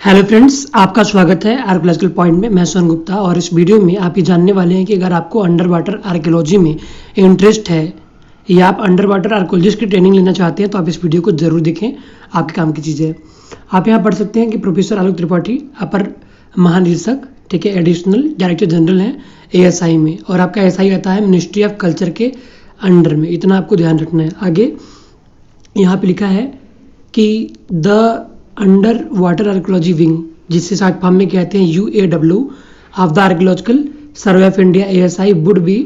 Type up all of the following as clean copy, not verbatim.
Hello friends, आपका स्वागत है आर्कियोलॉजिकल पॉइंट में। मैं सोहन गुप्ता और इस वीडियो में आप ये जानने वाले हैं कि अगर आपको अंडर वाटर आर्कियोलॉजी में इंटरेस्ट है या आप अंडर वाटर आर्कियोलॉजिस्ट की ट्रेनिंग लेना चाहते हैं तो आप इस वीडियो को जरूर देखें, आपके काम की चीज़ है। आप यहाँ पढ़ सकते हैं कि प्रोफेसर आलोक त्रिपाठी अपर महानिदेशक, ठीक है, एडिशनल डायरेक्टर जनरल हैं ASI में, और आपका SI आता है मिनिस्ट्री ऑफ कल्चर के अंडर में। इतना आपको ध्यान रखना है। आगे यहाँ पे लिखा है कि the under water archaeology wing, जिससे शॉर्ट फॉर्म में कहते हैं UAW of the archaeological survey of India ASI would be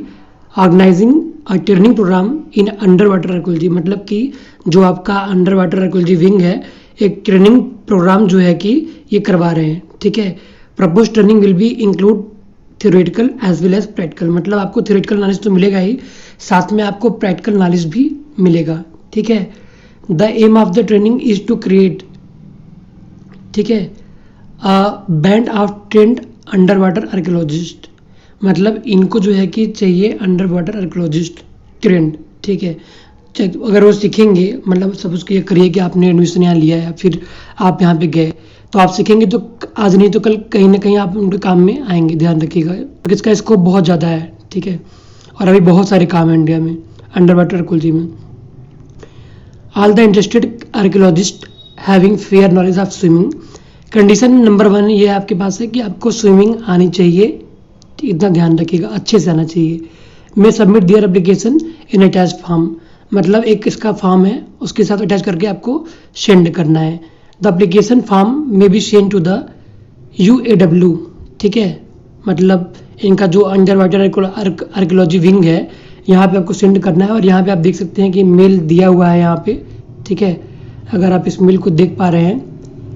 organizing a training program in under water archaeology. मतलब कि जो आपका अंडर वाटर आर्कियोलॉजी विंग है, एक ट्रेनिंग प्रोग्राम जो है कि ये करवा रहे हैं, ठीक है। Propose training will be include theoretical as well as practical. मतलब आपको थ्योरेटिकल नॉलेज तो मिलेगा ही, साथ में आपको प्रैक्टिकल नॉलेज भी मिलेगा, ठीक है। The aim of the training is to create, ठीक है, band of trained under water archaeologist. मतलब इनको जो है कि चाहिए अंडर वाटर आर्कियोलॉजिस्ट ट्रेंड, ठीक है। अगर वो सीखेंगे, मतलब सपोज कि करिए कि आपने एडमिशन यहाँ लिया है, फिर आप यहाँ पे गए तो आप सीखेंगे तो आज नहीं तो कल कहीं ना कहीं आप उनके काम में आएंगे। ध्यान रखिएगा, क्योंकि इसका स्कोप बहुत ज़्यादा है, ठीक है। और अभी बहुत सारे काम है इंडिया में अंडर वाटर आर्कियोलॉजी में। All the interested archaeologist having fair knowledge of swimming. Condition number 1 ये आपके पास है कि आपको स्विमिंग आनी चाहिए, इतना ध्यान रखिएगा, अच्छे से आना चाहिए। May submit their application in attach form. मतलब एक इसका फॉर्म है, उसके साथ अटैच करके आपको सेंड करना है। The application form may be send to the UAW, ठीक है। मतलब इनका जो अंडर वाटर आर्कियोलॉजी विंग है, यहाँ पे आपको सेंड करना है। और यहाँ पे आप देख सकते हैं कि मेल दिया हुआ है यहाँ पे, ठीक है। अगर आप इस मेल को देख पा रहे हैं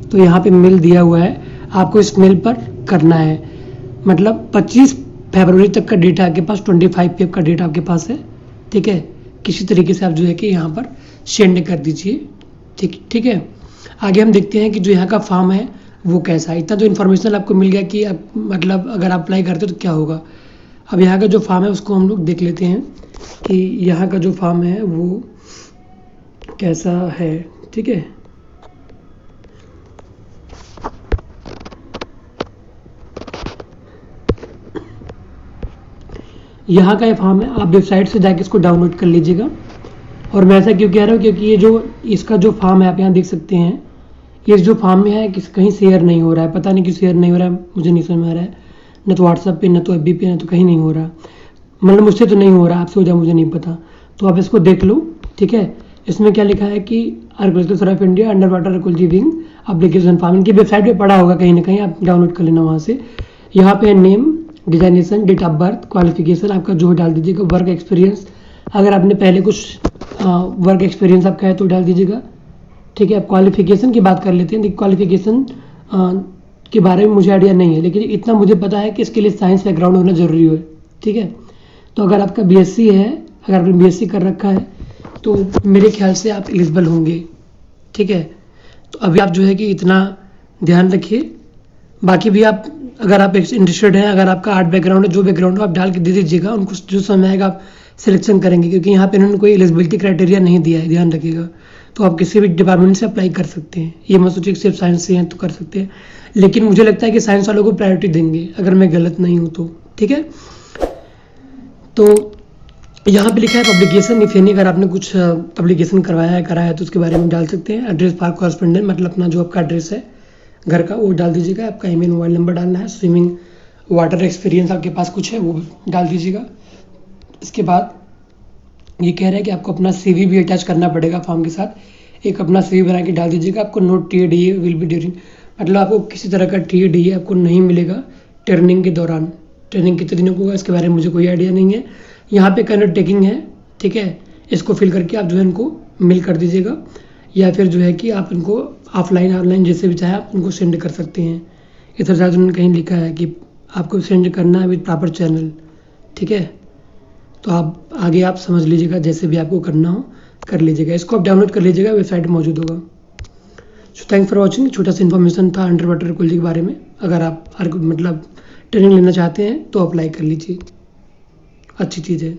तो यहाँ पे मेल दिया हुआ है, आपको इस मेल पर करना है। मतलब 25 फरवरी तक का डेट आपके पास, 25 फेब का डेट आपके पास है, ठीक है। किसी तरीके से आप जो है कि यहाँ पर सेंड कर दीजिए, ठीक है। आगे हम देखते हैं कि जो यहाँ का फॉर्म है वो कैसा है। इतना तो इन्फॉर्मेशन आपको मिल गया कि आप मतलब अगर आप अप्लाई करते हो तो क्या होगा। अब यहाँ का जो फॉर्म है उसको हम लोग देख लेते हैं कि यहाँ का जो फॉर्म है वो कैसा है, ठीक है। यहाँ का ये फॉर्म है, आप वेबसाइट से जाके इसको डाउनलोड कर लीजिएगा। और मैं ऐसा क्यों कह रहा हूँ, क्योंकि ये जो इसका जो फॉर्म है आप यहाँ देख सकते हैं, ये जो फॉर्म में है कहीं शेयर नहीं हो रहा है। पता नहीं क्यों शेयर नहीं हो रहा है, मुझे नहीं समझ में आ रहा है। न तो व्हाट्सएप पे, न तो FB पे, न तो कहीं नहीं हो रहा। मतलब मुझसे तो नहीं हो रहा, आपसे हो जाए मुझे नहीं पता। तो आप इसको देख लो, ठीक है। इसमें क्या लिखा है कि archaeological survey of India under water archaeology wing application form. इनकी वेबसाइट पे पड़ा होगा कहीं ना कहीं, आप डाउनलोड कर लेना वहाँ से। यहाँ पे name, designation, date of birth, qualification आपका जो डाल दीजिएगा। वर्क एक्सपीरियंस, अगर आपने पहले कुछ वर्क एक्सपीरियंस आपका है तो डाल दीजिएगा, ठीक है। अब क्वालिफिकेशन की बात कर लेते हैं। देखिए क्वालिफिकेशन के बारे में मुझे आइडिया नहीं है, लेकिन इतना मुझे पता है कि इसके लिए साइंस बैकग्राउंड होना जरूरी है, ठीक है। तो अगर आपका BSc है, अगर आपने BSc कर रखा है तो मेरे ख्याल से आप एलिजिबल होंगे, ठीक है। तो अभी आप जो है कि इतना ध्यान रखिए। बाकी भी आप अगर आप इंटरेस्टेड हैं, अगर आपका आर्ट बैकग्राउंड है, जो बैकग्राउंड हो आप डाल के दे दीजिएगा। उनको जो समय आएगा आप सिलेक्शन करेंगे, क्योंकि यहाँ पे इन्होंने कोई एलिजिबिलिटी क्राइटेरिया नहीं दिया है, ध्यान रखिएगा। तो आप किसी भी डिपार्टमेंट से अप्लाई कर सकते हैं। ये मत सोचिए कि सिर्फ साइंस से हैं तो कर सकते हैं, लेकिन मुझे लगता है कि साइंस वालों को प्रायोरिटी देंगे, अगर मैं गलत नहीं हूँ तो, ठीक है। तो यहाँ पे लिखा है पब्लिकेशन इफ एनी। अगर आपने कुछ पब्लिकेशन करवाया है, कराया है तो उसके बारे में डाल सकते हैं। एड्रेस फॉर कॉरेस्पोंडेंट, मतलब अपना जो आपका एड्रेस है घर का वो डाल दीजिएगा। आपका ईमेल, मोबाइल नंबर डालना है। स्विमिंग वाटर एक्सपीरियंस आपके पास कुछ है वो डाल दीजिएगा। इसके बाद ये कह रहा है कि आपको अपना CV भी अटैच करना पड़ेगा फॉर्म के साथ। एक अपना CV बना के डाल दीजिएगा। आपको no TADA will be during, मतलब आपको किसी तरह का TADA आपको नहीं मिलेगा ट्रेनिंग के दौरान। ट्रेनिंग कितने दिनों को होगा इसके बारे में मुझे कोई आइडिया नहीं है। यहाँ पे कैंडिडेट टेकिंग है, ठीक है। इसको फिल करके आप जो है इनको मेल कर दीजिएगा, या फिर जो है कि आप इनको ऑफलाइन ऑनलाइन जैसे भी चाहे आप उनको सेंड कर सकते हैं। इधर शायद उन्होंने कहीं लिखा है कि आपको सेंड करना है विद प्रॉपर चैनल, ठीक है। तो आप आगे आप समझ लीजिएगा, जैसे भी आपको करना हो कर लीजिएगा। इसको आप डाउनलोड कर लीजिएगा, वेबसाइट मौजूद होगा। So thanks for watching. छोटा सा इन्फॉर्मेशन था अंडर वाटर आर्कियोलॉजी के बारे में। अगर आप मतलब ट्रेनिंग लेना चाहते हैं तो अप्लाई कर लीजिए, अच्छी चीज़ है।